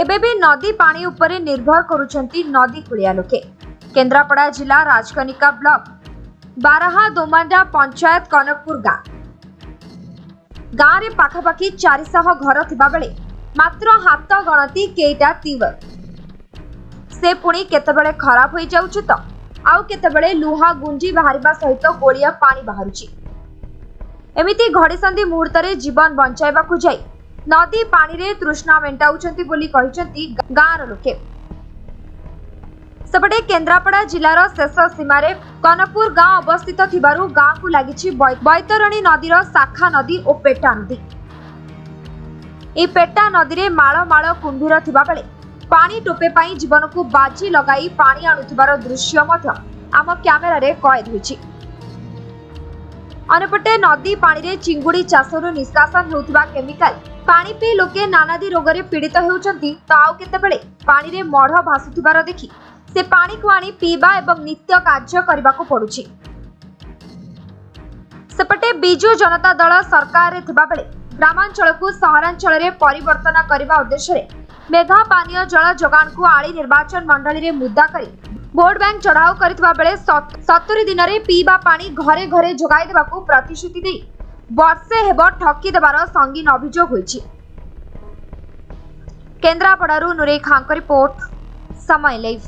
एबे भी नदी पानी उपरे निर्भर करुछंती नदी कुलिया लोके। केन्द्रापड़ा जिला राजकनिका ब्लॉक बारहा दोमांडा पंचायत कनकपुर गाँव रे पाखापाखी 400 घर थिबा बेले मात्र हाथ गणती केइटा ट्यूबवेल से पुणी केतेबेले खराब होई जाउछि तो आउ केतेबेले लुहा गुंजी बाहरिबा सहित गोलिया पानी बाहरुछि। एमिति घड़ीसंधि मुहूर्त रे जीवन बंचाइबा को जाई नदी पानी रे तृष्णा मेंटाउछंती बोली कहिसंती गाँर लोके। सेपटे केन्द्रापड़ा जिलार शेष सीमार कनकपुर गाँव अवस्थित थिबारु गाँव को लागिछि बैतरणी नदीर शाखा नदी और पेटा नदी। ए पेटा नदी रे माळ माळ कुंभीर थिबा बेले पानी टोपे पाई जीवन को बाजी लगाई पानी आणुथिबार दृश्य मध्य आम कैमेरा रे कैद होइछि। अनेपटे नदी पानी रे चिंगुड़ी चाषरु निष्कासन हेउथिबा केमिकल पानी पे लोके नानादी रोग रे पीड़ित हेउचंती तो आउ केतेबेले पानी रे मढ़ भासुथिबार देखि से पानी को आनी पीबा एवं नित्य कार्य करबा को पड़ुछि। सेपटे बिजु जनता दल सरकार रे थिबा बेले ग्रामांचल को सहरांचल रे परिवर्तन करबा उद्देश्य रे मेघा पानीय जल जोगान को आली निर्वाचन मंडली रे मुद्दा करी वोट बैंक चढ़ाऊ करथिबा बेले 70 दिन रे पीबा पानी घरे घरे जोगाई देबा को प्रतिश्रुति देई वर्षे हेबो ठकी देबार संगीन अभियोग होइछि। केन्द्रापड़ारू नुरे खान को रिपोर्ट, समय लाइव।